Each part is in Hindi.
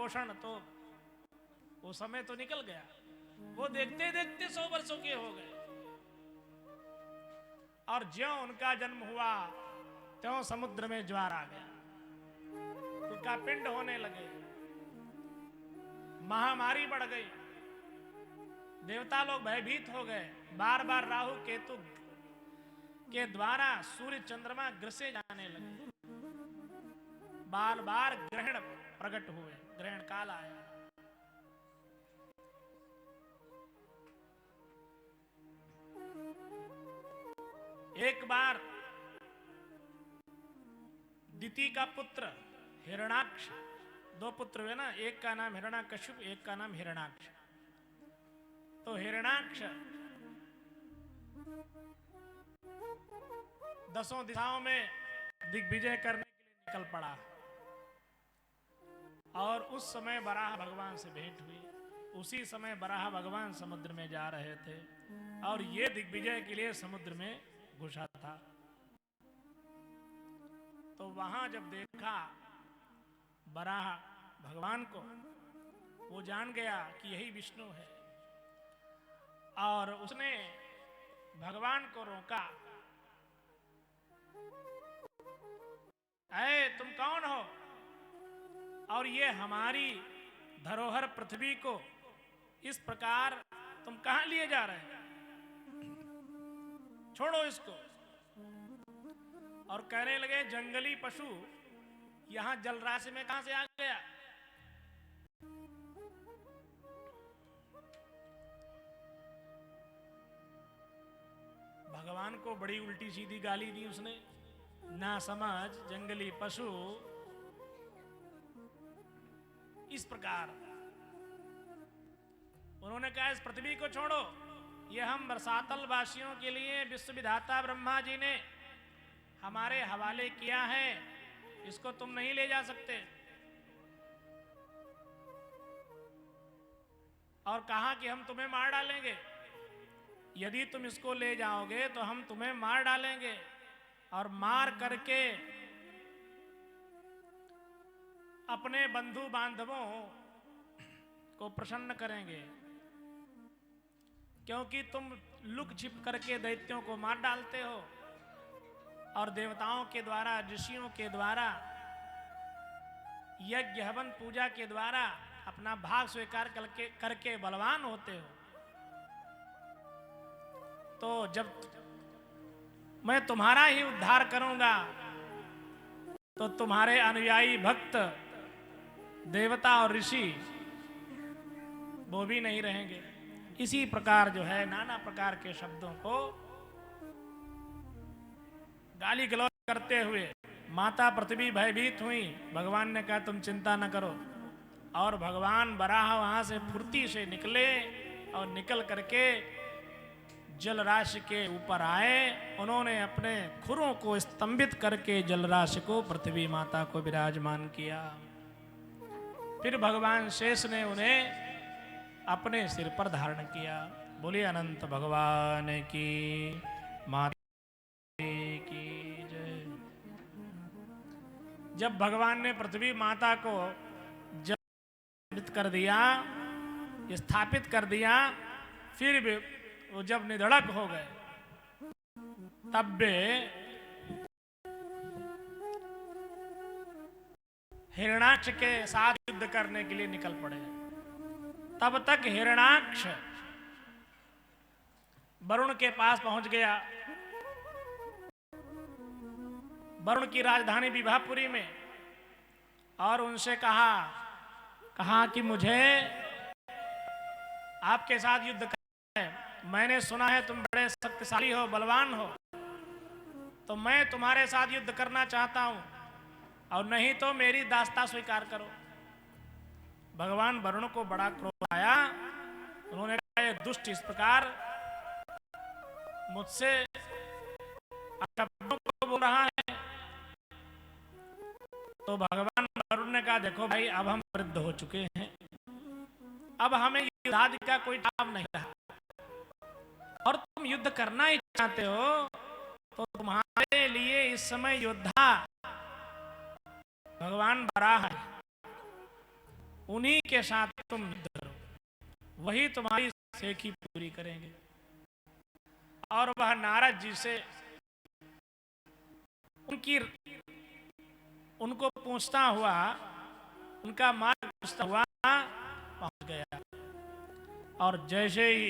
पोषण, तो वो समय तो निकल गया। वो देखते देखते 100 वर्षों के हो गए। और ज्यों उनका जन्म हुआ त्यों समुद्र में ज्वार आ गया, उनका पिंड होने लगे, महामारी बढ़ गई, देवता लोग भयभीत हो गए। बार बार राहु केतु के द्वारा सूर्य चंद्रमा ग्रसे जाने लगे, बार बार ग्रहण प्रकट हुए, ग्रहण काल आया। एक बार दिति का पुत्र हिरणाक्ष, 2 पुत्र हुए ना, एक का नाम हिरणाकश्यप, एक का नाम हिरणाक्ष। तो हिरणाक्ष 10 दिशाओं में दिग्विजय करने के लिए निकल पड़ा। और उस समय वराह भगवान से भेंट हुई। उसी समय वराह भगवान समुद्र में जा रहे थे और ये दिग्विजय के लिए समुद्र में घुसा था। तो वहां जब देखा वराह भगवान को, वो जान गया कि यही विष्णु है और उसने भगवान को रोका, ऐ तुम कौन हो और ये हमारी धरोहर पृथ्वी को इस प्रकार तुम कहां लिए जा रहे हैं, छोड़ो इसको। और कहने लगे जंगली पशु यहां जलराशि में कहां से आ गया। भगवान को बड़ी उल्टी सीधी गाली दी उसने, ना समझ जंगली पशु, इस प्रकार उन्होंने कहा इस पृथ्वी को छोड़ो, ये हम बरसातल वासियों के लिए विश्व विधाता ब्रह्मा जी ने हमारे हवाले किया है, इसको तुम नहीं ले जा सकते। और कहा कि हम तुम्हें मार डालेंगे, यदि तुम इसको ले जाओगे तो हम तुम्हें मार डालेंगे और मार करके अपने बंधु बांधवों को प्रसन्न करेंगे, क्योंकि तुम लुक छिप करके दैत्यों को मार डालते हो और देवताओं के द्वारा, ऋषियों के द्वारा, यज्ञ हवन पूजा के द्वारा अपना भाग स्वीकार करके बलवान होते हो। तो जब मैं तुम्हारा ही उद्धार करूंगा तो तुम्हारे अनुयायी भक्त देवता और ऋषि वो भी नहीं रहेंगे। इसी प्रकार जो है नाना प्रकार के शब्दों को गाली गलौज करते हुए माता पृथ्वी भयभीत हुई। भगवान ने कहा तुम चिंता न करो, और भगवान वराह वहां से फुर्ती से निकले और निकल करके जलराशि के ऊपर आए। उन्होंने अपने खुरों को स्तंभित करके जलराशि को, पृथ्वी माता को विराजमान किया। फिर भगवान शेष ने उन्हें अपने सिर पर धारण किया। बोलिए अनंत भगवान की माता की जय। जब भगवान ने पृथ्वी माता को कर दिया, स्थापित कर दिया, फिर भी वो जब निधड़क हो गए तब वे हिरणाक्ष के साथ युद्ध करने के लिए निकल पड़े। तब तक हिरणाक्ष वरुण के पास पहुंच गया। वरुण की राजधानी विभापुरी में, और उनसे कहा कि मुझे आपके साथ युद्ध करना है। मैंने सुना है तुम बड़े शक्तिशाली हो, बलवान हो, तो मैं तुम्हारे साथ युद्ध करना चाहता हूं, और नहीं तो मेरी दास्ता स्वीकार करो। भगवान वरुण को बड़ा क्रोध आया। उन्होंने कहा ये दुष्ट इस प्रकार मुझसे शब्दों को बोल रहा है। तो भगवान वरुण ने कहा देखो भाई, अब हम वृद्ध हो चुके हैं, अब हमें युद्धादि का कोई ठाव नहीं रहा, और तुम युद्ध करना ही चाहते हो तो तुम्हारे लिए इस समय योद्धा भगवान वराह है। उन्हीं के साथ तुम युद्ध करो, वही तुम्हारी सेखी पूरी करेंगे। और वह नारद जी से उनको पूछता हुआ, उनका मार्ग पूछता हुआ पहुंच गया। और जैसे ही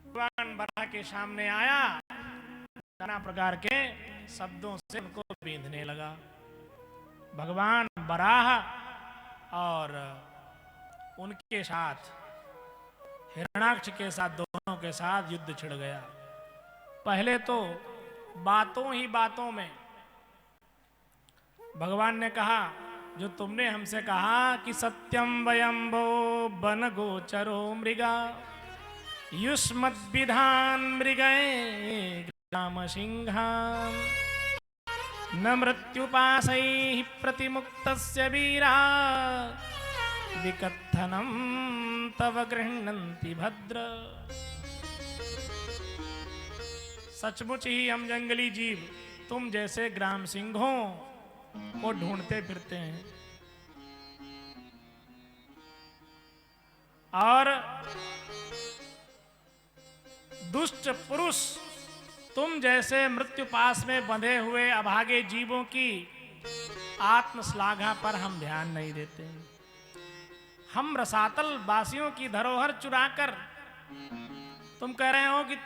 भगवान बराह के सामने आया, नाना प्रकार के शब्दों से उनको बींधने लगा। भगवान बराह और उनके साथ हिरणाक्ष के साथ, दोनों के साथ युद्ध छिड़ गया। पहले तो बातों ही बातों में भगवान ने कहा, जो तुमने हमसे कहा कि सत्यम वयंभो वन गोचरो मृगा युष्मद विधान मृगये ग्राम सिंहान न मृत्युपाशैः प्रतिमुक्तस्य वीरा विकथनम तव गृह्णन्ति भद्र। सचमुच ही हम जंगली जीव तुम जैसे ग्राम सिंहों को ढूंढते फिरते हैं, और दुष्ट पुरुष तुम जैसे मृत्यु पास में बंधे हुए अभागे जीवों की आत्मश्लाघा पर हम ध्यान नहीं देते। हम रसातल वासियों की धरोहर चुराकर, तुम कह रहे हो कि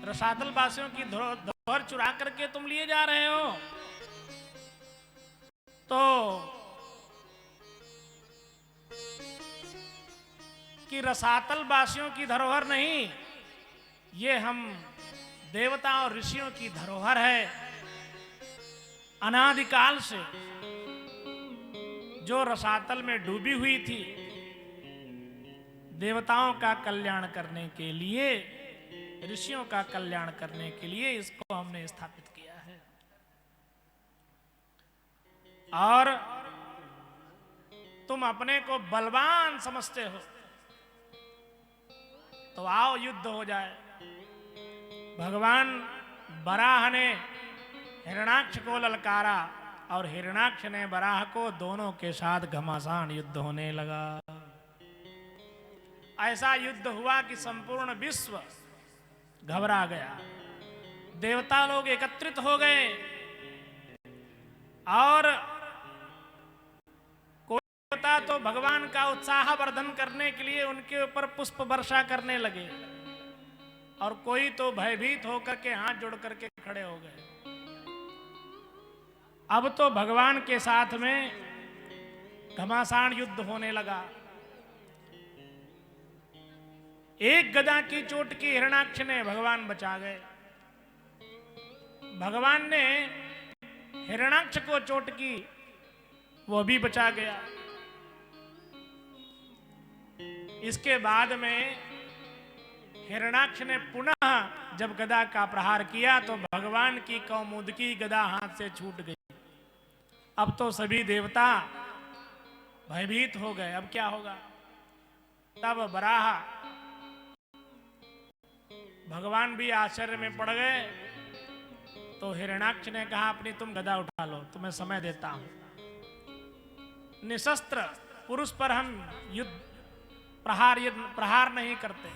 रसातल वासियों की धरोहर चुरा करके तुम लिए जा रहे हो, तो कि रसातल वासियों की धरोहर नहीं, ये हम देवता और ऋषियों की धरोहर है। अनादिकाल से जो रसातल में डूबी हुई थी, देवताओं का कल्याण करने के लिए, ऋषियों का कल्याण करने के लिए इसको हमने स्थापित किया है। और तुम अपने को बलवान समझते हो, तो आओ युद्ध हो जाए। भगवान बराह ने हिरणाक्ष को ललकारा और हिरणाक्ष ने बराह को, दोनों के साथ घमासान युद्ध होने लगा। ऐसा युद्ध हुआ कि संपूर्ण विश्व घबरा गया। देवता लोग एकत्रित हो गए और कोई देवता तो भगवान का उत्साह वर्धन करने के लिए उनके ऊपर पुष्प वर्षा करने लगे, और कोई तो भयभीत होकर के हाथ जोड़ करके खड़े हो गए। अब तो भगवान के साथ में घमासान युद्ध होने लगा। एक गदा की चोट की हिरणाक्ष ने भगवान बचा गए। भगवान ने हिरणाक्ष को चोट की, वो भी बचा गया। इसके बाद में हिरणाक्ष ने पुनः जब गदा का प्रहार किया तो भगवान की कौमुदकी गदा हाथ से छूट गई। अब तो सभी देवता भयभीत हो गए, अब क्या होगा। तब बराह भगवान भी आश्चर्य में पड़ गए। तो हिरणाक्ष ने कहा, अपनी तुम गदा उठा लो, तुम्हें समय देता हूं। निशस्त्र पुरुष पर हम प्रहार नहीं करते,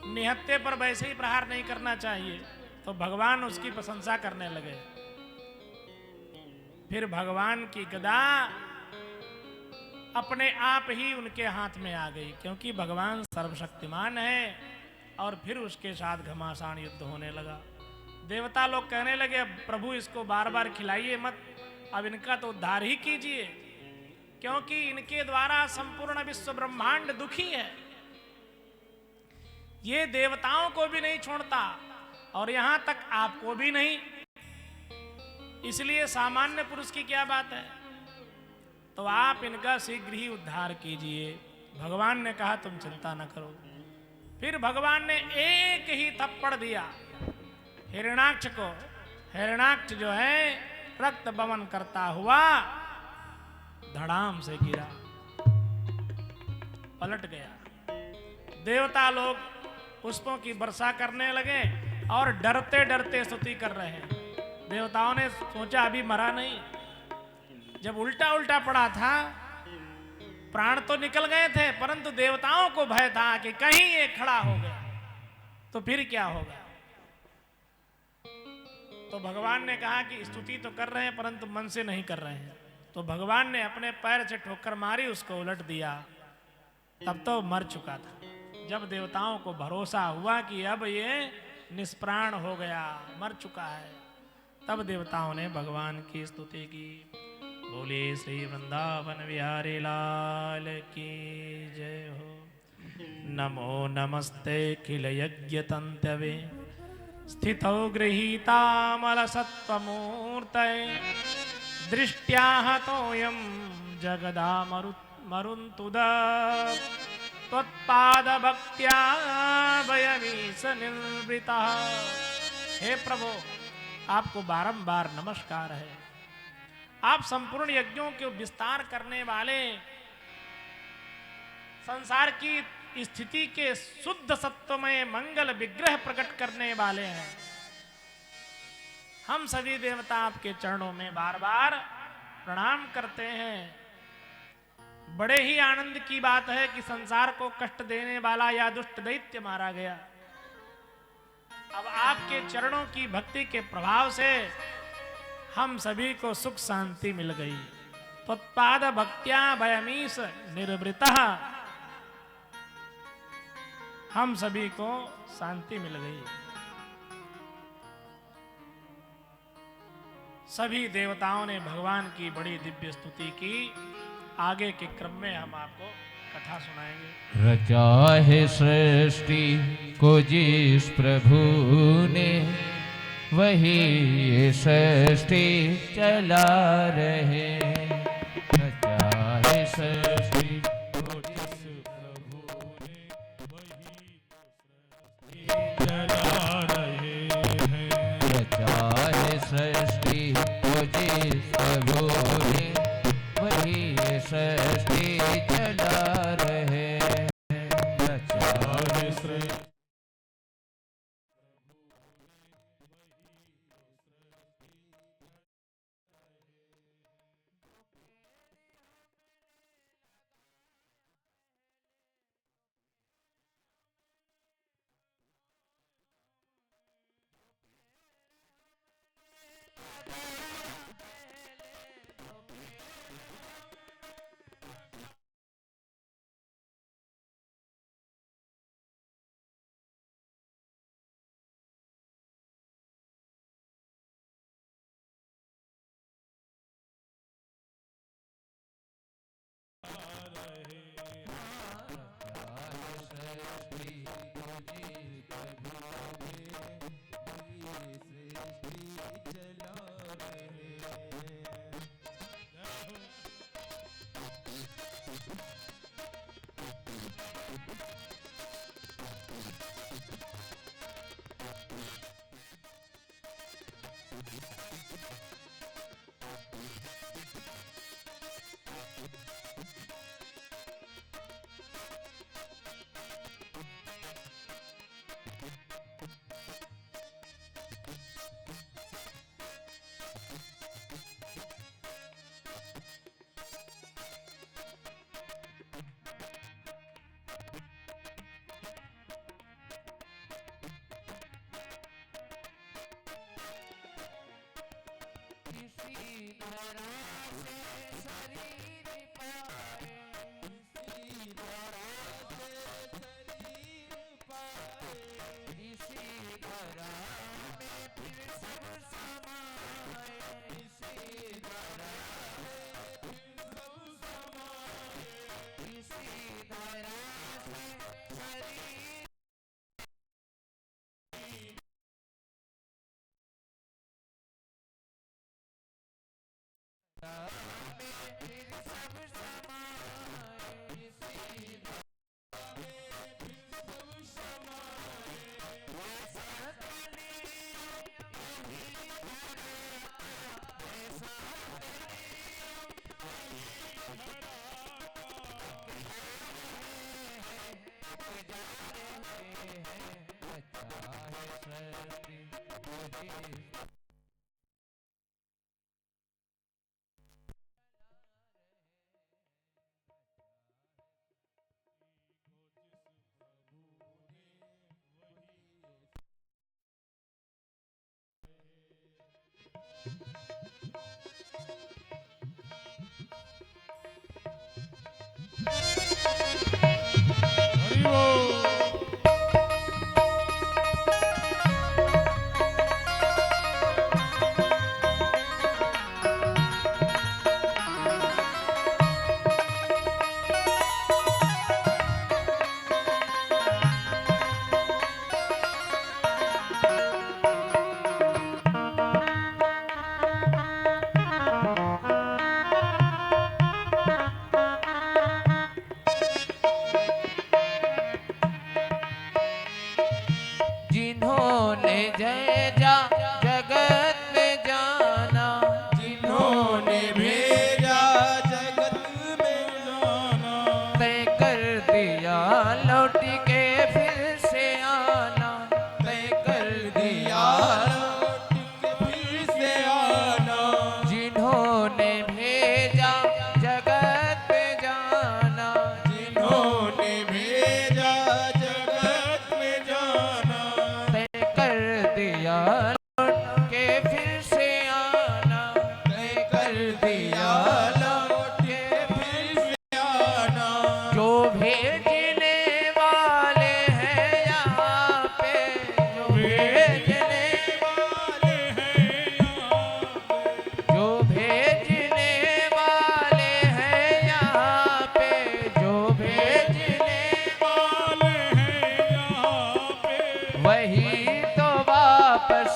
निहत्थे पर वैसे ही प्रहार नहीं करना चाहिए। तो भगवान उसकी प्रशंसा करने लगे। फिर भगवान की गदा अपने आप ही उनके हाथ में आ गई, क्योंकि भगवान सर्वशक्तिमान है। और फिर उसके साथ घमासान युद्ध होने लगा। देवता लोग कहने लगे, अब प्रभु इसको बार बार खिलाइए मत, अब इनका तो उद्धार ही कीजिए, क्योंकि इनके द्वारा संपूर्ण विश्व ब्रह्मांड दुखी है। ये देवताओं को भी नहीं छोड़ता और यहां तक आपको भी नहीं, इसलिए सामान्य पुरुष की क्या बात है। तो आप इनका शीघ्र ही उद्धार कीजिए। भगवान ने कहा, तुम चिंता न करो। फिर भगवान ने एक ही थप्पड़ दिया हिरणाक्ष को। हिरणाक्ष जो है रक्त बमन करता हुआ धड़ाम से गिरा, पलट गया। देवता लोग पुष्पों की वर्षा करने लगे और डरते डरते स्तुति कर रहे हैं। देवताओं ने सोचा अभी मरा नहीं, जब उल्टा उल्टा पड़ा था, प्राण तो निकल गए थे, परंतु देवताओं को भय था कि कहीं ये खड़ा हो गया तो फिर क्या होगा। तो भगवान ने कहा कि स्तुति तो कर रहे हैं परंतु मन से नहीं कर रहे हैं। तो भगवान ने अपने पैर से ठोकर मारी, उसको उलट दिया। तब तो मर चुका था। जब देवताओं को भरोसा हुआ कि अब ये निष्प्राण हो गया, मर चुका है, तब देवताओं ने भगवान की स्तुति की। बोले श्री वृंदावन विहारी लाल की जय हो। नमो नमस्ते किल यज्ञ तंतवे स्थितौ गृहीतामल सत्वमूर्तये दृष्ट्या हतोऽयं जगदामरुन्तुद त्वत्पाद भक्त्या वयमीश निर्वृतः। हे प्रभु, आपको बारंबार नमस्कार है। आप संपूर्ण यज्ञों के विस्तार करने वाले, संसार की स्थिति के शुद्ध सत्वमय मंगल विग्रह प्रकट करने वाले हैं। हम सभी देवता आपके चरणों में बार बार प्रणाम करते हैं। बड़े ही आनंद की बात है कि संसार को कष्ट देने वाला या दुष्ट दैत्य मारा गया। अब आपके चरणों की भक्ति के प्रभाव से हम सभी को सुख शांति मिल गई। त्वत्पाद भक्त्या भयमीश निर्वृतः, हम सभी को शांति मिल गई। सभी देवताओं ने भगवान की बड़ी दिव्य स्तुति की। आगे के क्रम में हम आपको कथा सुनाएंगे। रचा है सृष्टि को जिस प्रभु ने, वही ये सृष्टि चला रहे। रचा है सृष्टि को जिस प्रभु ने, वही चला रहे हैं। रचा है सृष्टि को जिस प्रभु ने, वही ये सृष्टि चला रहे हैं। रचा है सृष्टि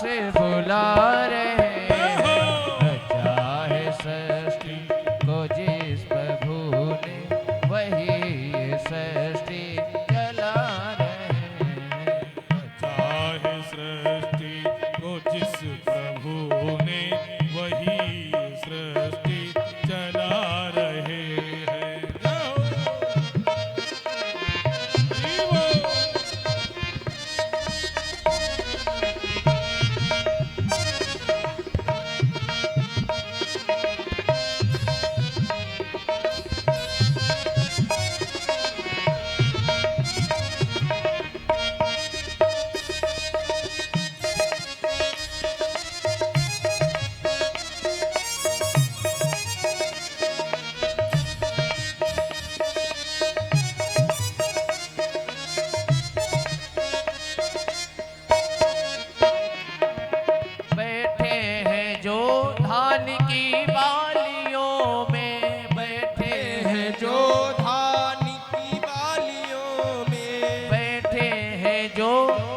से बुला रहे हैं। रचा है सृष्टि को जिस प्रभु ने, वही ये सृष्टि चला रहे हैं। रचा है सृष्टि को जिस प्रभु ने, वही सृष्टि चला रहे हैं। बैठे हैं जो धान की बालियों में, बैठे हैं जो धान की बालियों में, बैठे हैं जो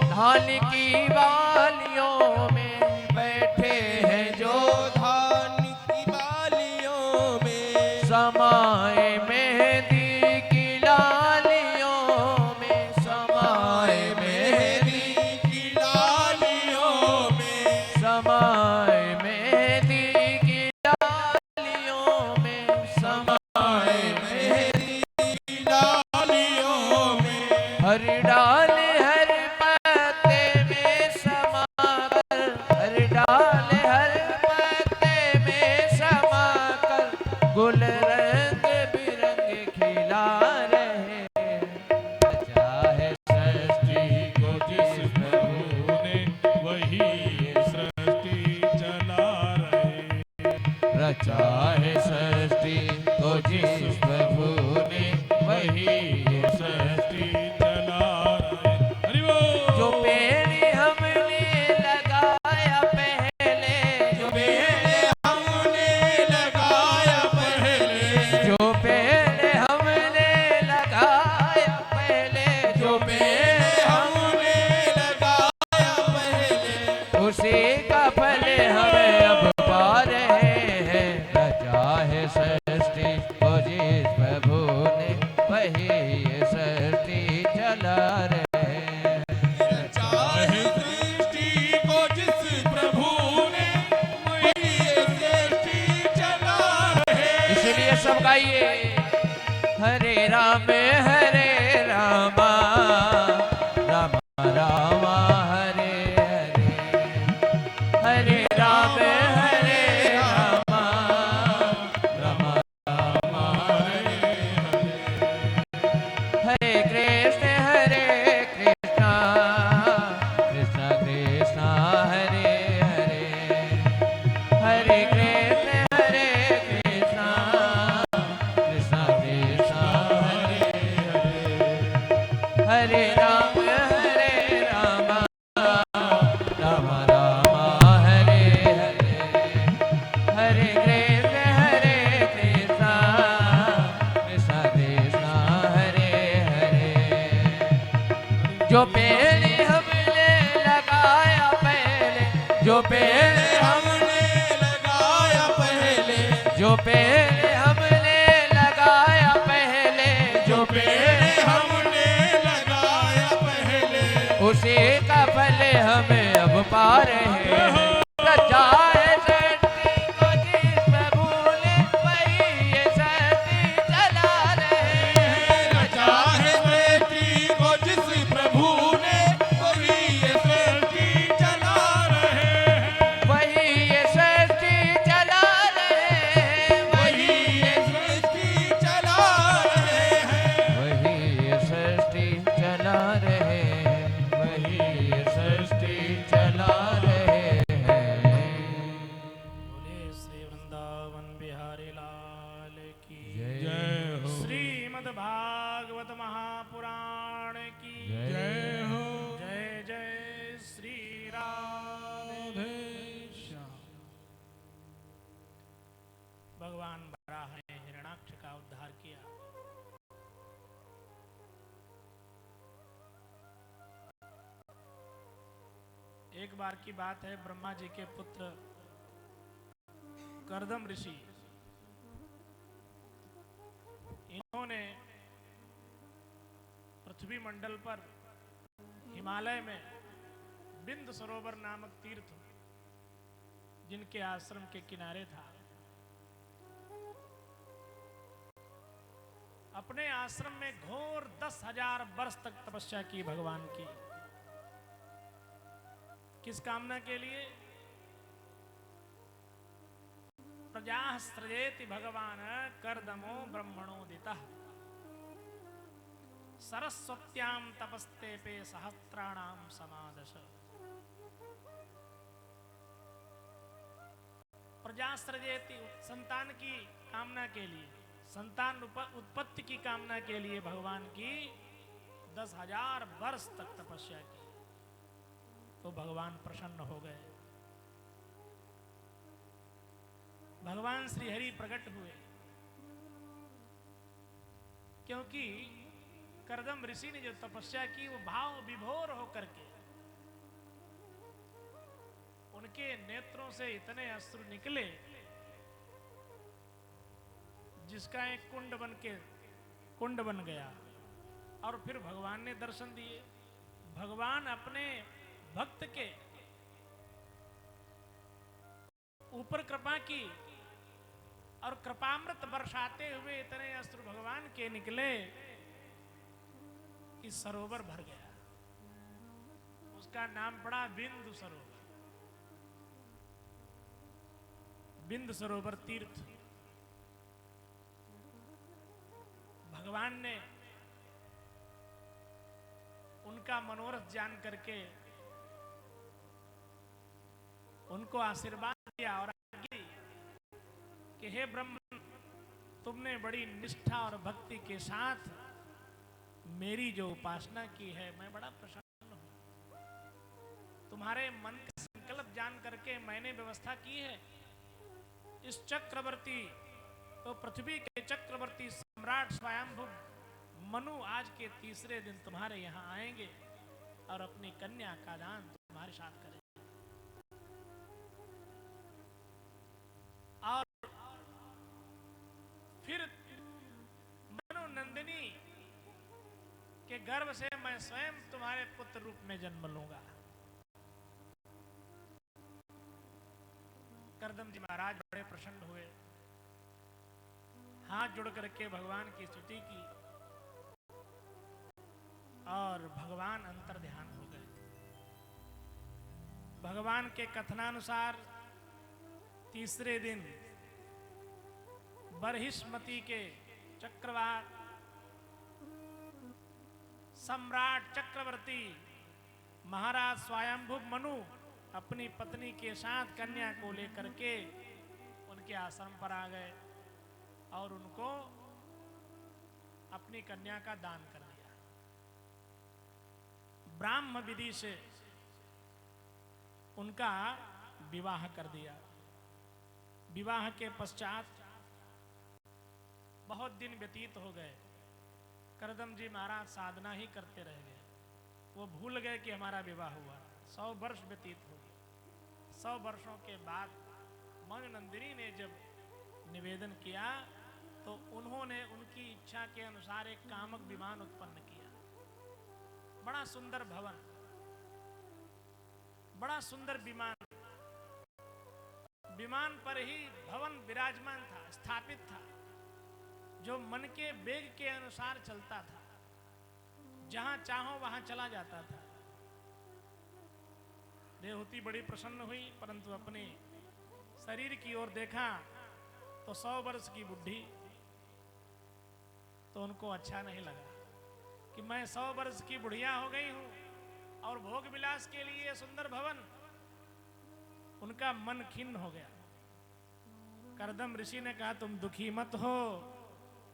धान की बालियों में, बैठे हैं जो धान की बालियों में, समाए मेहंदी की लालियों में, समाए मेहंदी की लालियों में, समाए मेहंदी की लालियों में, समाए मेहंदी की लालियों में, हर डाल हर पत्ते में समाकर, हर डाल हर पत्ते में समाकर, गुल रंग बिरंग खिला रहे हैं। रचा है सृष्टि को जिस प्रभु ने, वही सृष्टि चला रहे। रचा है सृष्टि को जिस प्रभु ने, वही सृष्टि चला रहे। हरि बोल। जो पेड़ हमने लगाया पहले, जो पेड़ हमने लगाया पहले, जो पेड़ हमने लगाया पहले, जो पेड़ हमने लगाया पहले, उसी का फल हमें अब पा रहे हैं। रचा है सृष्टि को जिस प्रभु ने, वही ये सृष्टि चला रहे हैं। चाहे सृष्टि को जिस प्रभु ने, वही सृष्टि चला रहे। इसलिए सब गाइए, हरे राम रामा, राम राम हरे हरे, हरे राम रामा, राम राम हरे हरे, हरे कृष्ण कृष्ण, कृष्ण कृष्ण हरे हरे, हरे कृष्ण कृष्ण, कृष्ण कृष्ण हरे हरे, हरे राम राम, राम राम हरे हरे, हरे कृष्ण कृष्ण, कृष्ण कृष्ण हरे हरे। जो पेड़ हमने लगाया पहले, जो पेड़ हमने लगाया पहले, जो पेड़ हमने लगाया पहले, जो पेड़ हमने लगाया पहले, उसी का फल हमें अब पा रहे हैं। रचा है सृष्टि को जिस प्रभु ने, वही ये सृष्टि चला रहे हैं। रचा है सृष्टि को जिस प्रभु ने, वही ये सृष्टि चला रहे हैं। वही ये सृष्टि चला रहे हैं, वही ये सृष्टि चला रहे हैं। वही ये सृष्टि चला रहे हैं, वही ये सृष्टि चला रहे हैं। बोले श्री वृंदावन बिहारी लाल की जय हो। श्रीमद् भागवत महापुराण की जय हो। जय जय श्री राम। भगवान बराह ने हिरणाक्ष का उद्धार किया। एक बार की बात है, ब्रह्मा जी के पुत्र कर्दम ऋषि, इन्होंने पृथ्वी मंडल पर हिमालय में बिंद सरोवर नामक तीर्थ जिनके आश्रम के किनारे था, अपने आश्रम में घोर 10,000 वर्ष तक तपस्या की भगवान की। किस कामना के लिए? प्रजा सृजेति भगवान कर्दमो ब्रह्मणोदितः सरस्वत्याम तपस्ते पे सहस्त्राणाम समादश। प्रजा सृजेति, संतान की कामना के लिए, संतान उत्पत्ति की कामना के लिए भगवान की 10,000 वर्ष तक तपस्या की, तो भगवान प्रसन्न हो गए। भगवान श्री हरि प्रकट हुए, क्योंकि कर्दम ऋषि ने जो तपस्या की वो भाव विभोर होकर के, उनके नेत्रों से इतने अश्रु निकले जिसका एक कुंड बन गया। और फिर भगवान ने दर्शन दिए। भगवान अपने भक्त के ऊपर कृपा की और कृपामृत बरसाते हुए इतने अश्रु भगवान के निकले कि सरोवर भर गया। उसका नाम पड़ा बिंदु सरोवर, बिंदु सरोवर तीर्थ। भगवान ने उनका मनोरथ जान करके उनको आशीर्वाद दिया और आज्ञा दी कि हे ब्रह्म, तुमने बड़ी निष्ठा और भक्ति के साथ मेरी जो उपासना की है, मैं बड़ा प्रसन्न हूं। तुम्हारे मन का संकल्प जान करके मैंने व्यवस्था की है। इस चक्रवर्ती, तो पृथ्वी के चक्रवर्ती सम्राट स्वयंभू मनु आज के तीसरे दिन तुम्हारे यहाँ आएंगे और अपनी कन्या का दान तुम्हारे साथ करेंगे। और फिर मनु नंदिनी के गर्भ से मैं स्वयं तुम्हारे पुत्र रूप में जन्म लूंगा। कर्दम जी महाराज बड़े प्रसन्न हुए, हाथ जोड़ करके भगवान की स्तुति की और भगवान अंतर ध्यान हो गए। भगवान के कथनानुसार तीसरे दिन बरहिष्मती के चक्रवात सम्राट चक्रवर्ती महाराज स्वयंभू मनु अपनी पत्नी के साथ कन्या को लेकर के उनके आश्रम पर आ गए और उनको अपनी कन्या का दान कर दिया। ब्राह्म विधि से उनका विवाह कर दिया। विवाह के पश्चात बहुत दिन व्यतीत हो गए। कर्दम जी महाराज साधना ही करते रह गए। वो भूल गए कि हमारा विवाह हुआ। 100 वर्ष व्यतीत हो गए। 100 वर्षों के बाद मनु नंदिनी ने जब निवेदन किया तो उन्होंने उनकी इच्छा के अनुसार एक कामक विमान उत्पन्न किया। बड़ा सुंदर भवन, बड़ा सुंदर विमान, विमान पर ही भवन विराजमान था, स्थापित था, जो मन के वेग के अनुसार चलता था। जहां चाहो वहां चला जाता था। देवहूति बड़ी प्रसन्न हुई, परंतु अपने शरीर की ओर देखा तो 100 वर्ष की बुढ़ी, तो उनको अच्छा नहीं लगा कि मैं 100 वर्ष की बुढ़िया हो गई हूं और भोग विलास के लिए सुंदर भवन। उनका मन खिन्न हो गया। कर्दम ऋषि ने कहा, तुम दुखी मत हो,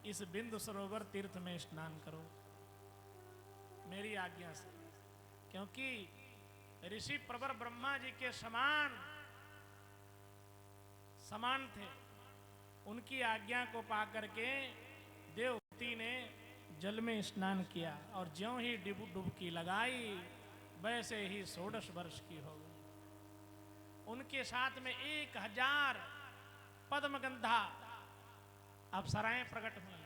इस बिंदु सरोवर तीर्थ में स्नान करो मेरी आज्ञा से, क्योंकि ऋषि प्रवर ब्रह्मा जी के समान थे। उनकी आज्ञा को पाकर के देवहूति ने जल में स्नान किया और ज्यों ही डुबकी लगाई वैसे ही 16 वर्ष की हो गई। उनके साथ में 1000 पद्मगंधा अप्सराएं प्रकट हुई।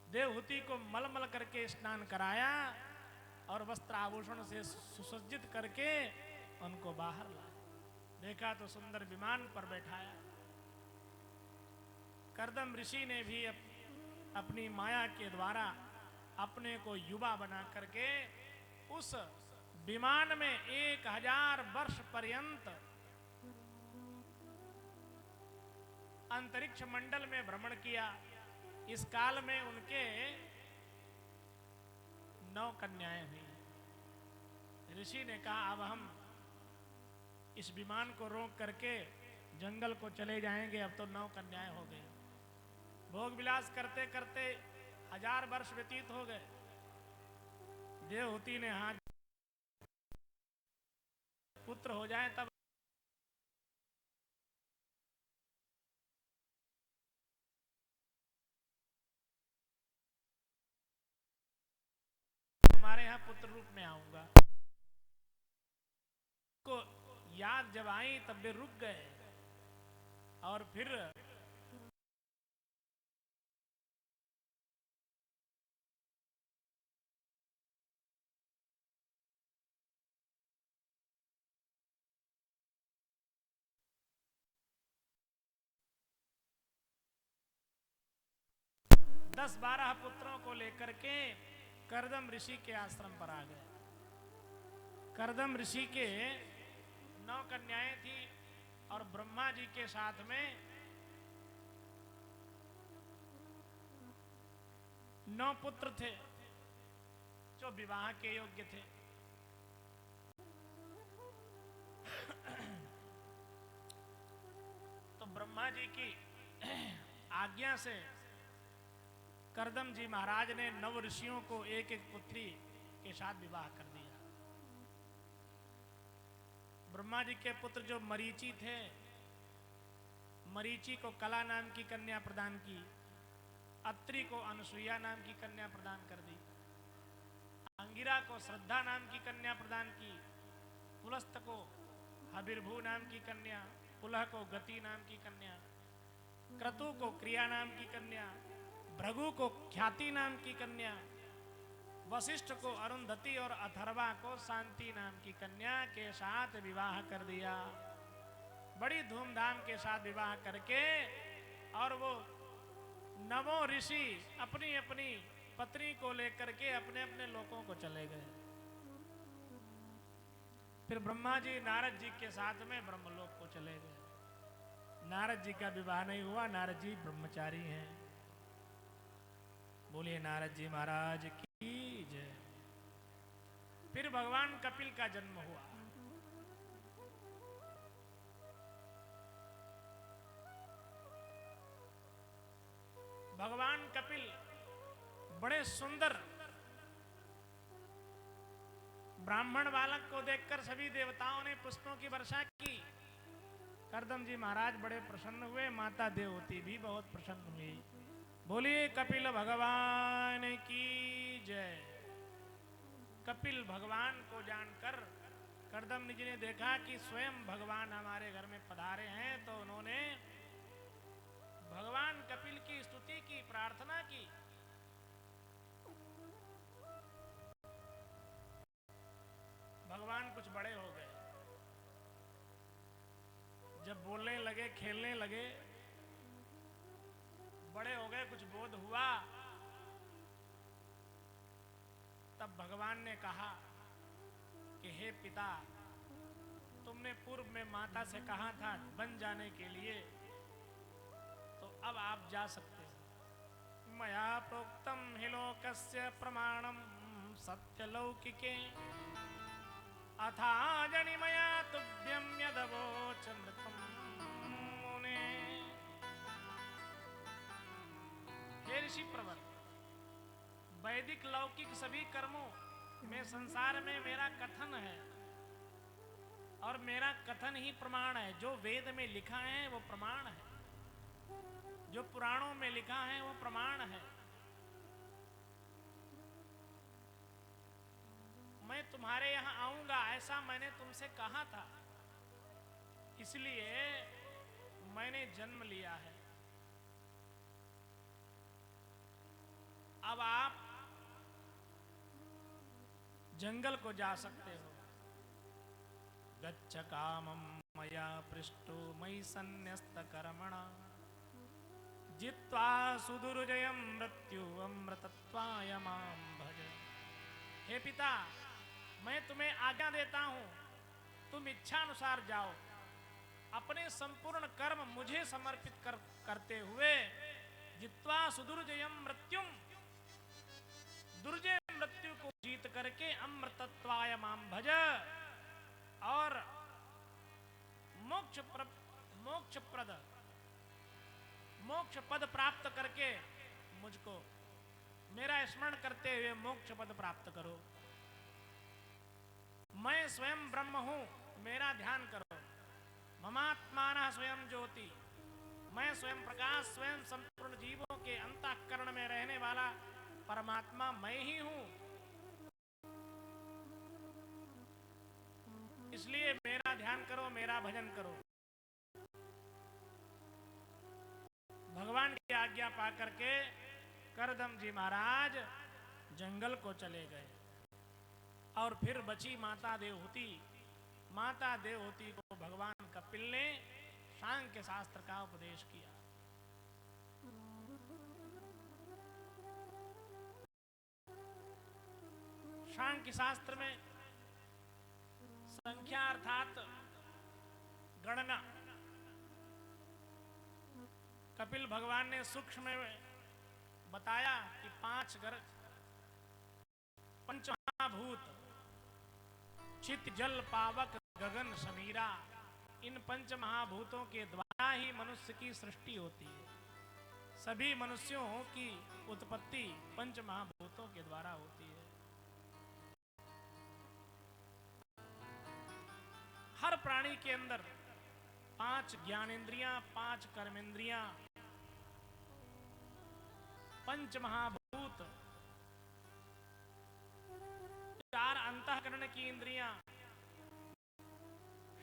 देवहूति को मलमल करके स्नान कराया और वस्त्र आभूषण से सुसज्जित करके उनको बाहर लाया। देखा तो सुंदर विमान पर बैठाया। कर्दम ऋषि ने भी अपनी माया के द्वारा अपने को युवा बना करके उस विमान में 1000 वर्ष पर्यंत अंतरिक्ष मंडल में भ्रमण किया। इस काल में उनके 9 कन्याएं हुई। ऋषि ने कहा अब हम इस विमान को रोक करके जंगल को चले जाएंगे। अब तो 9 कन्याएं हो गई। भोग विलास करते करते 1000 वर्ष व्यतीत हो गए। देवहूति ने हाथ पुत्र हो जाए तब तुम्हारे यहां पुत्र रूप में आऊंगा। को याद जब आई तब वे रुक गए और फिर दस 12 पुत्रों को लेकर के कर्दम ऋषि के आश्रम पर आ गए। कर्दम ऋषि के 9 कन्याएं थी और ब्रह्मा जी के साथ में 9 पुत्र थे जो विवाह के योग्य थे। तो ब्रह्मा जी की आज्ञा से कर्दम जी महाराज ने 9 ऋषियों को एक एक पुत्री के साथ विवाह कर दिया। ब्रह्मा जी के पुत्र जो मरीचि थे, मरीचि को कला नाम की कन्या प्रदान की, अत्रि को अनुसुईया नाम की कन्या प्रदान कर दी, अंगिरा को श्रद्धा नाम की कन्या प्रदान की, पुलस्त को हबिर्भू नाम की कन्या, पुलह को गति नाम की कन्या, क्रतु को क्रिया नाम की कन्या, भृगु को ख्याति नाम की कन्या, वशिष्ठ को अरुंधति और अथर्वा को शांति नाम की कन्या के साथ विवाह कर दिया। बड़ी धूमधाम के साथ विवाह करके और वो 9 ऋषि अपनी अपनी पत्नी को लेकर के अपने अपने लोकों को चले गए। फिर ब्रह्मा जी नारद जी के साथ में ब्रह्मलोक को चले गए। नारद जी का विवाह नहीं हुआ। नारद जी ब्रह्मचारी हैं। बोलिए नारद जी महाराज की जय। फिर भगवान कपिल का जन्म हुआ। भगवान कपिल बड़े सुंदर ब्राह्मण बालक को देखकर सभी देवताओं ने पुष्पों की वर्षा की। कर्दम जी महाराज बड़े प्रसन्न हुए। माता देवहूति भी बहुत प्रसन्न हुई। बोलिए कपिल भगवान की जय। कपिल भगवान को जानकर कर्दम जी ने देखा कि स्वयं भगवान हमारे घर में पधारे हैं, तो उन्होंने भगवान कपिल की स्तुति की, प्रार्थना की। भगवान कुछ बड़े हो गए। जब बोलने लगे, खेलने लगे, बड़े हो गए, कुछ बोध हुआ, तब भगवान ने कहा कि हे पिता, तुमने पूर्व में माता से कहा था बन जाने के लिए, तो अब आप जा सकते हो। मया प्रोक्तम हि लोकस्य प्रमाणम सत्यलौकिके अथा जनिमया तुभ्यं यदवोचमृतम मुने। हे ऋषि प्रवर, वैदिक लौकिक सभी कर्मों में संसार में मेरा कथन है और मेरा कथन ही प्रमाण है। जो वेद में लिखा है वो प्रमाण है, जो पुराणों में लिखा है वो प्रमाण है। मैं तुम्हारे यहां आऊंगा ऐसा मैंने तुमसे कहा था, इसलिए मैंने जन्म लिया है। अब आप जंगल को जा सकते हो। गच्छ कामं मया पृष्टो मयि सन्न्यस्त कर्मणा जित्वा सुदुर्जयं मृत्यु अमृतत्वाय मां भज। हे पिता, मैं तुम्हें आज्ञा देता हूं, तुम इच्छानुसार जाओ, अपने संपूर्ण कर्म मुझे समर्पित करते हुए जित्वा सुदुर्जयं मृत्युम, दुर्जय मृत्यु को जीत करके अमृतत्वाय मां भज, और मोक्ष पद प्राप्त करके मुझको मेरा स्मरण करते हुए मोक्ष पद प्राप्त करो। मैं स्वयं ब्रह्म हूं, मेरा ध्यान करो। ममात्मानः स्वयं ज्योति, मैं स्वयं प्रकाश, स्वयं संपूर्ण जीवों के अंतःकरण में रहने वाला परमात्मा मैं ही हूं। इसलिए मेरा ध्यान करो, मेरा भजन करो। भगवान की आज्ञा पाकर के करदम जी महाराज जंगल को चले गए। और फिर बची माता देवहूति। माता देवहूति को भगवान कपिल ने सांख्य शास्त्र का उपदेश किया। सांख्य शास्त्र में संख्या अर्थात गणना कपिल भगवान ने सूक्ष्म में बताया कि 5 पंचमहाभूत चित जल पावक गगन समीरा, इन पंचमहाभूतों के द्वारा ही मनुष्य की सृष्टि होती है। सभी मनुष्यों की उत्पत्ति पंचमहाभूतों के द्वारा होती है। हर प्राणी के अंदर 5 ज्ञानेंद्रियां, 5 कर्मेंद्रियां, पंचमहाभूत, 4 अंतःकरण की इंद्रियां,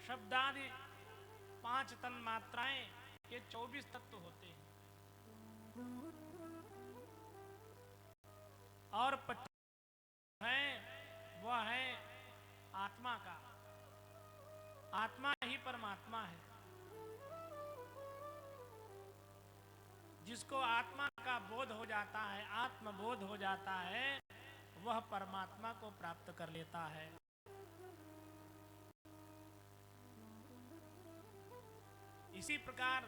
शब्दादि 5 तन्मात्राएं, ये 24 तत्व होते हैं। और 25 है वह है आत्मा का। आत्मा ही परमात्मा है। जिसको आत्मा का बोध हो जाता है, आत्मबोध हो जाता है, वह परमात्मा को प्राप्त कर लेता है। इसी प्रकार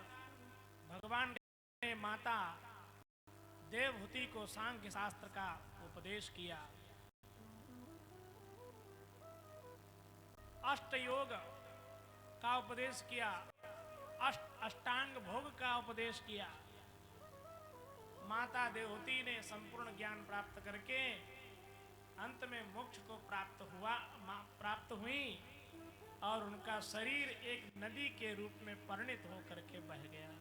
भगवान ने माता देवहूति को सांख्य शास्त्र का उपदेश किया। अष्ट योग का उपदेश किया, अष्टांग भोग का उपदेश किया। माता देवहूति ने संपूर्ण ज्ञान प्राप्त करके अंत में मोक्ष को प्राप्त हुई और उनका शरीर एक नदी के रूप में परिणित होकर के बह गया।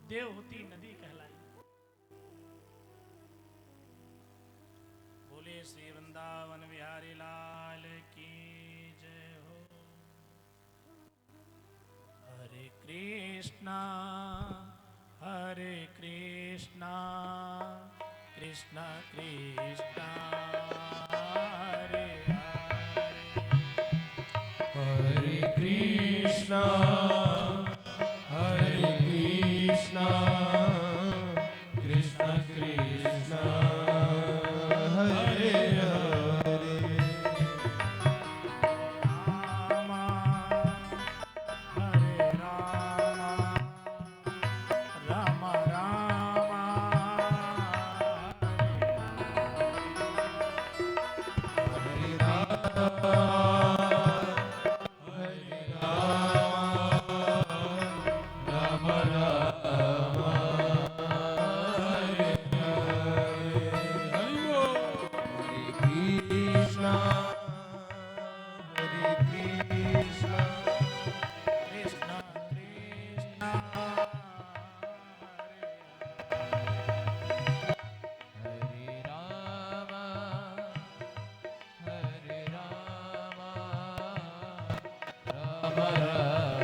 देवहूति नदी कहलाई। बोले श्री वृंदावन बिहारी लाल की जय हो। हरे कृष्णा कृष्ण कृष्ण हरे हरे, हरे कृष्णा कृष्ण कृष्ण हरे हरे, हरे राम राम राम हरे राम राम राम हरे हरे, हरि बोल। हरे कृष्णा कृष्ण कृष्ण हरे राम राम राम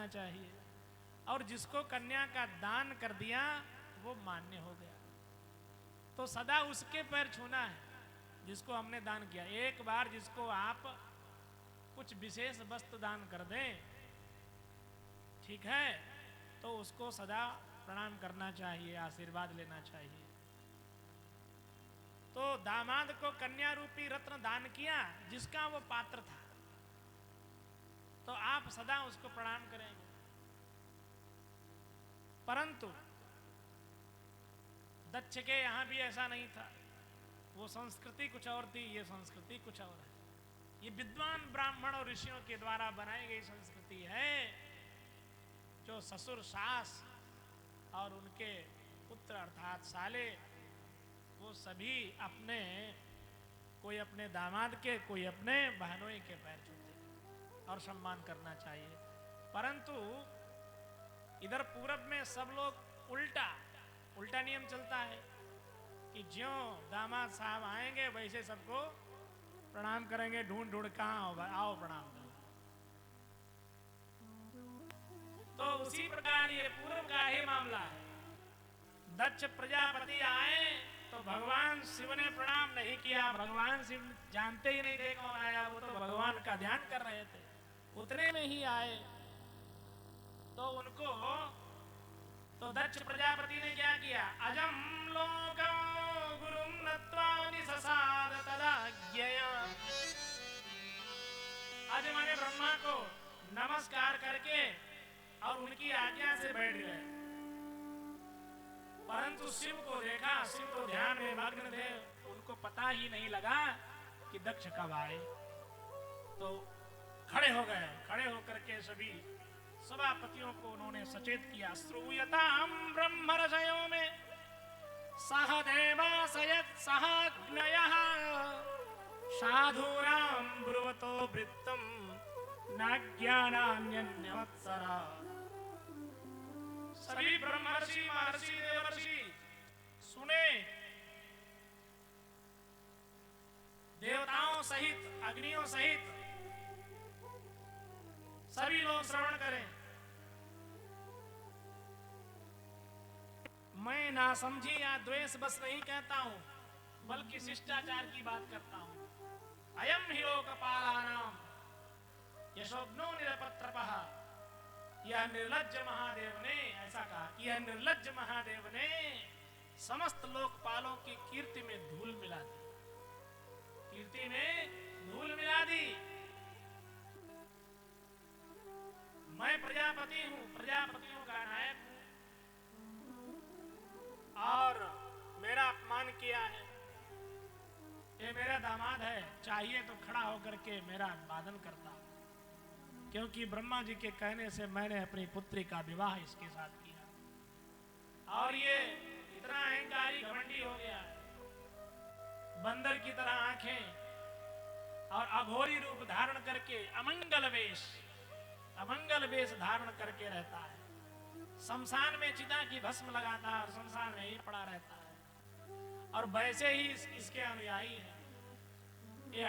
करना चाहिए। और जिसको कन्या का दान कर दिया वो मान्य हो गया, तो सदा उसके पैर छूना है जिसको हमने दान किया। एक बार जिसको आप कुछ विशेष वस्तु दान कर दें, ठीक है, तो उसको सदा प्रणाम करना चाहिए, आशीर्वाद लेना चाहिए। तो दामाद को कन्या रूपी रत्न दान किया जिसका वो पात्र था, तो आप सदा उसको प्रणाम करेंगे। परंतु दक्ष के यहां भी ऐसा नहीं था। वो संस्कृति कुछ और थी, ये संस्कृति कुछ और है। ये विद्वान ब्राह्मण और ऋषियों के द्वारा बनाई गई संस्कृति है, जो ससुर सास और उनके पुत्र अर्थात साले, वो सभी अपने, कोई अपने दामाद के, कोई अपने बहनोई के पैर छूते और सम्मान करना चाहिए। परंतु इधर पूरब में सब लोग उल्टा नियम चलता है कि ज्यों दामाद साहब आएंगे वैसे सबको प्रणाम करेंगे, ढूंढ कहाँ आओ प्रणाम करो। तो उसी प्रकार ये पूर्व का ही मामला है। दक्ष प्रजापति आए तो भगवान शिव ने प्रणाम नहीं किया। भगवान शिव जानते ही नहीं थे कौन आया, वो तो भगवान का ध्यान कर रहे थे। उतने में ही आए तो उनको, तो दक्ष प्रजापति ने क्या किया, अजम लोकं गुरुं नत्वा निससाद तदाज्ञया। आज माने ब्रह्मा को नमस्कार करके और उनकी आज्ञा से बैठ गए। परंतु शिव को देखा, शिव तो ध्यान में मग्न थे, उनको पता ही नहीं लगा कि दक्ष कब आए। तो खड़े हो गए, खड़े होकर के सभी सभापतियों को उन्होंने सचेत किया। श्रूयताम ब्रह्म ऋषयों में सह देवासयत् सहाग्नयः साधूनां ब्रुवतो वृत्तम नाज्ञानान्यन्यवत्सरा। सभी ब्रह्मर्षि महर्षि देवर्षि सुने, देवताओं सहित अग्नियों सहित सभी लोग श्रवण करें। मैं नासमझी या द्वेष बस नहीं कहता हूं, बल्कि शिष्टाचार की बात करता हूं। अयम ही लोकपालानाम यशोग्नो निरपत्रपः। यह निर्लज्ज महादेव ने ऐसा कहा, यह निर्लज्ज महादेव ने समस्त लोकपालों की कीर्ति में धूल मिला दी, कीर्ति में धूल मिला दी। मैं प्रजापति हूं, प्रजापतियों का नायक हूं, और मेरा अपमान किया है। ये मेरा दामाद है, चाहिए तो खड़ा होकर के मेरा अभिवादन करता, क्योंकि ब्रह्मा जी के कहने से मैंने अपनी पुत्री का विवाह इसके साथ किया। और ये इतना अहंकारी घमंडी हो गया है, बंदर की तरह आंखें और अघोरी रूप धारण करके अमंगल वेश धारण करके रहता है। शमशान में चिता की भस्म लगाता है और शमशान में ही पड़ा रहता है। और वैसे ही इसके अनुयायी है। ये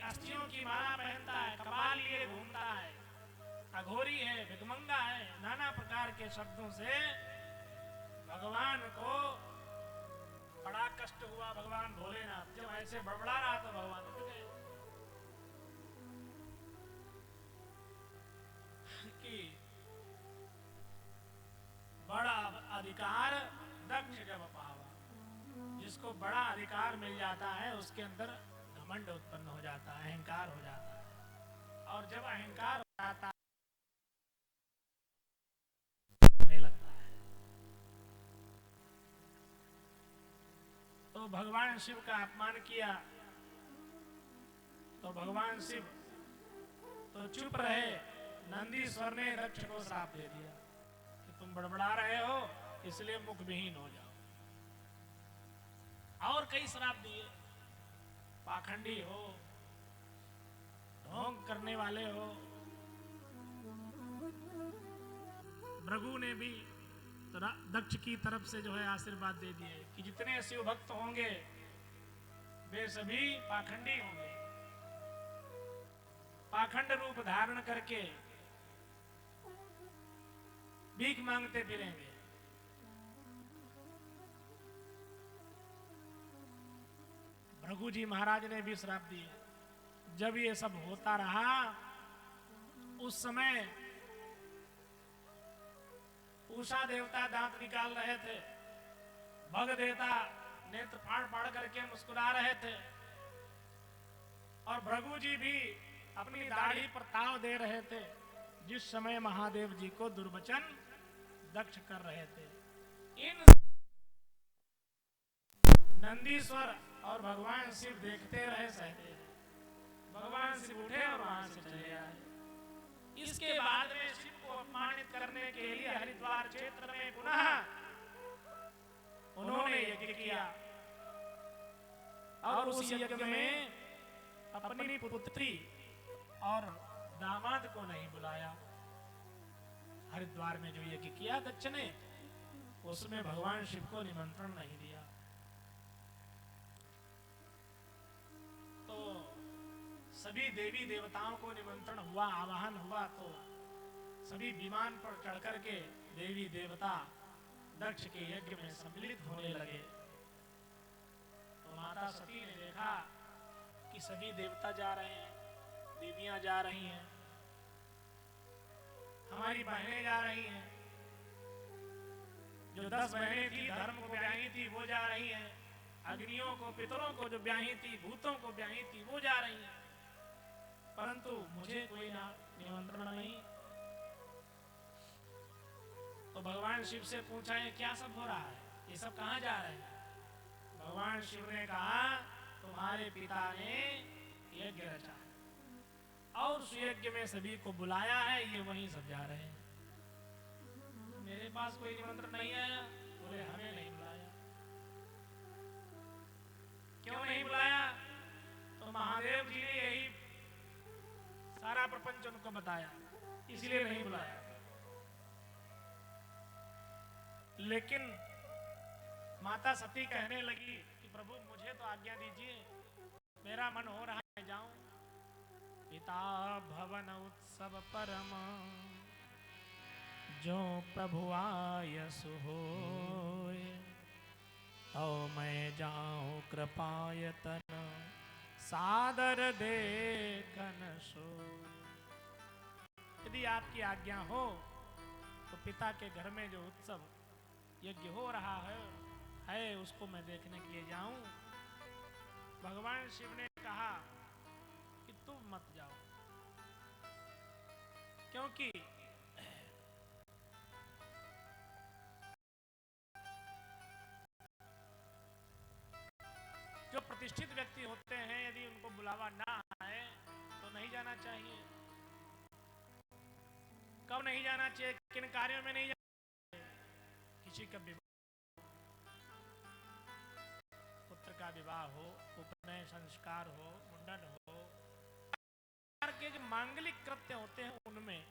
अस्थियों की माला पहनता है, कपाल लिए घूमता है, अघोरी है, भिखमंगा है। नाना प्रकार के शब्दों से भगवान को बड़ा कष्ट हुआ। भगवान भोलेनाथ जब ऐसे बड़बड़ा रहा तो भगवान उठ गए कि बड़ा अधिकार दक्ष जब पावा। जिसको बड़ा अधिकार मिल जाता है उसके अंदर घमंड उत्पन्न हो जाता है, अहंकार हो जाता है। और जब अहंकार हो जाता है लगता है, तो भगवान शिव का अपमान किया। तो भगवान शिव तो चुप रहे। नंदीश्वर ने दक्ष को श्राप दे दिया कि तुम बड़बड़ा रहे हो, इसलिए मुख विहीन हो जाओ। और कई श्राप दिए, पाखंडी हो, ढोंग करने वाले हो। भृगु ने भी तो दक्ष की तरफ से जो है आशीर्वाद दे दिए कि जितने शिव भक्त होंगे वे सभी पाखंडी होंगे। पाखंड रूप धारण करके भीख मांगते फिरेंगे। भृगु जी महाराज ने भी श्राप दिए। जब ये सब होता रहा, उस समय उषा देवता दांत निकाल रहे थे, भग देवता नेत्र फाड़ फाड़ करके मुस्कुरा रहे थे, और भृगु जी भी अपनी दाढ़ी पर ताव दे रहे थे, जिस समय महादेव जी को दुर्वचन दक्ष कर रहे थे। इन नंदीश्वर और भगवान शिव देखते रहे, सहते रहे। भगवान शिव उठे और वहां से चले आए। इसके बाद में शिव को अपमानित करने के लिए हरिद्वार क्षेत्र में पुनः उन्होंने यज्ञ किया, और उस यज्ञ में अपनी पुत्री और दामाद को नहीं बुलाया। हरिद्वार में जो यज्ञ किया दक्ष ने, उसमें भगवान शिव को निमंत्रण नहीं दिया। तो सभी देवी देवताओं को निमंत्रण हुआ, आवाहन हुआ, तो सभी विमान पर चढ़ करके देवी देवता दक्ष के यज्ञ में सम्मिलित होने लगे। तो माता सती ने देखा कि सभी देवता जा रहे हैं, देवियां जा रही हैं, हमारी बहनें जा रही हैं, जो 10 बहनें थी धर्म को ब्याही थी वो जा रही हैं, अग्नियों को पितरों को जो ब्याही थी, भूतों को ब्याही थी वो जा रही हैं, परंतु मुझे कोई निमंत्रण नहीं। तो भगवान शिव से पूछा, ये क्या सब हो रहा है, ये सब कहां जा रहे हैं? भगवान शिव ने कहा, तुम्हारे पिता ने यज्ञ रचा और उस यज्ञ में सभी को बुलाया है, ये वहीं सब जा रहे हैं। मेरे पास कोई निमंत्रण नहीं आया। बोले हमें नहीं बुलाया। क्यों नहीं बुलाया? तो महादेव जी ने यही सारा प्रपंच उनको बताया, इसलिए नहीं बुलाया। लेकिन माता सती कहने लगी कि प्रभु मुझे तो आज्ञा दीजिए, मेरा मन हो रहा है जाऊं। पिता भवन उत्सव परम जो प्रभु आयसु होय, तो मैं जाऊं कृपायतन सादर देखन सो। यदि आपकी आज्ञा हो तो पिता के घर में जो उत्सव यज्ञ हो रहा है उसको मैं देखने के लिए जाऊं। भगवान शिव ने कहा कि तुम मत जाओ, क्योंकि जो प्रतिष्ठित व्यक्ति होते हैं, यदि उनको बुलावा ना आए तो नहीं जाना चाहिए। कब नहीं जाना चाहिए, किन कार्यों में नहीं जाना चाहिए? किसी का विवाह, पुत्र का विवाह हो, उपनयन संस्कार हो, मुंडन हो, के जो मांगलिक कृत्य होते हैं उनमें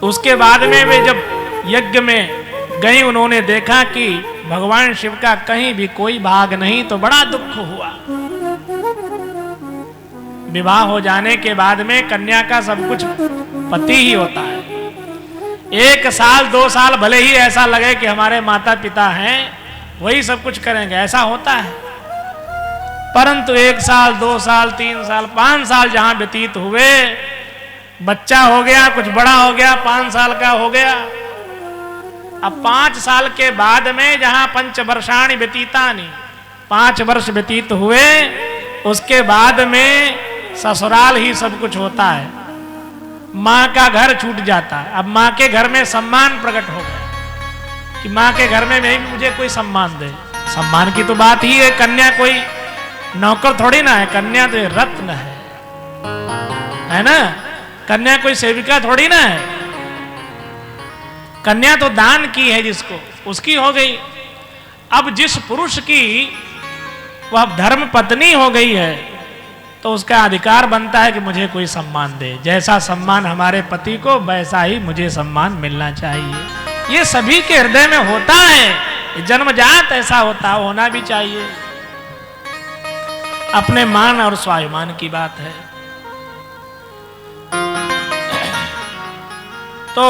उसके बाद में वे जब यज्ञ में गई, उन्होंने देखा कि भगवान शिव का कहीं भी कोई भाग नहीं, तो बड़ा दुख हुआ। विवाह हो जाने के बाद में कन्या का सब कुछ पति ही होता है। 1 साल 2 साल भले ही ऐसा लगे कि हमारे माता पिता हैं, वही सब कुछ करेंगे, ऐसा होता है। परंतु 1 साल 2 साल 3 साल 5 साल जहां व्यतीत हुए, बच्चा हो गया, कुछ बड़ा हो गया, 5 साल का हो गया। अब 5 साल के बाद में जहां 5 वर्षाणि व्यतीतानि, 5 वर्ष व्यतीत हुए, उसके बाद में ससुराल ही सब कुछ होता है। माँ का घर छूट जाता है। अब माँ के घर में सम्मान प्रकट हो गया कि माँ के घर में भी मुझे कोई सम्मान दे। सम्मान की तो बात ही है, कन्या कोई नौकर थोड़ी ना है, कन्या तो रत्न है ना। कन्या कोई सेविका थोड़ी ना है, कन्या तो दान की है जिसको, उसकी हो गई। अब जिस पुरुष की वह धर्म पत्नी हो गई है, तो उसका अधिकार बनता है कि मुझे कोई सम्मान दे। जैसा सम्मान हमारे पति को, वैसा ही मुझे सम्मान मिलना चाहिए। ये सभी के हृदय में होता है, जन्मजात ऐसा होता, होना भी चाहिए। अपने मान और स्वाभिमान की बात है। तो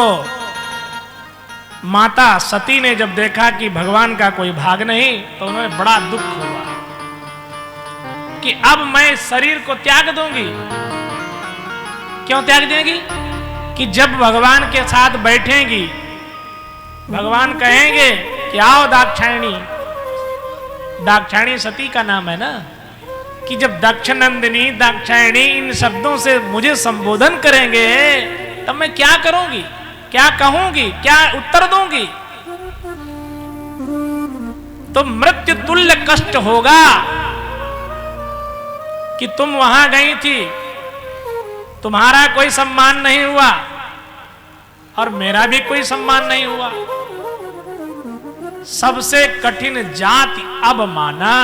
माता सती ने जब देखा कि भगवान का कोई भाग नहीं, तो उन्हें बड़ा दुख हुआ कि अब मैं शरीर को त्याग दूंगी। क्यों त्याग देंगी? कि जब भगवान के साथ बैठेंगी, भगवान कहेंगे कि आओ दाक्षायणी, दाक्षायणी सती का नाम है ना, कि जब दक्षनंदिनी दाक्षायणी इन शब्दों से मुझे संबोधन करेंगे, तब मैं क्या करूंगी, क्या कहूंगी, क्या उत्तर दूंगी? तो मृत्यु तुल्य कष्ट होगा कि तुम वहां गई थी, तुम्हारा कोई सम्मान नहीं हुआ और मेरा भी कोई सम्मान नहीं हुआ। सबसे कठिन जाति अवमाना,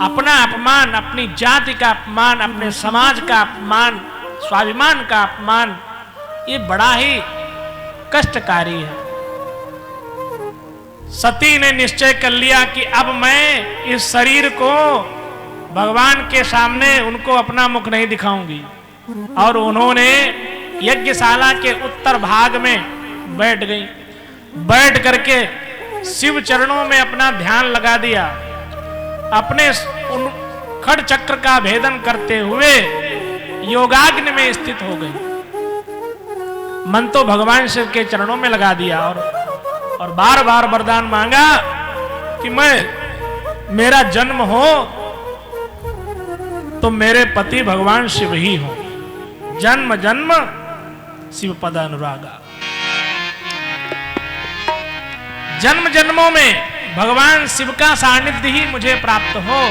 अपना अपमान, अपनी जाति का अपमान, अपने समाज का अपमान, स्वाभिमान का अपमान, ये बड़ा ही कष्टकारी है। सती ने निश्चय कर लिया कि अब मैं इस शरीर को भगवान के सामने उनको अपना मुख नहीं दिखाऊंगी। और उन्होंने यज्ञशाला के उत्तर भाग में बैठ गई। बैठ करके शिव चरणों में अपना ध्यान लगा दिया। अपने उन खड़ चक्र का भेदन करते हुए योगाग्नि में स्थित हो गई। मन तो भगवान शिव के चरणों में लगा दिया और बार बार वरदान मांगा कि मेरा जन्म हो तो मेरे पति भगवान शिव ही हो। जन्म जन्म शिव पद अनुरागा। जन्म जन्मों में भगवान शिव का सानिध्य ही मुझे प्राप्त हो।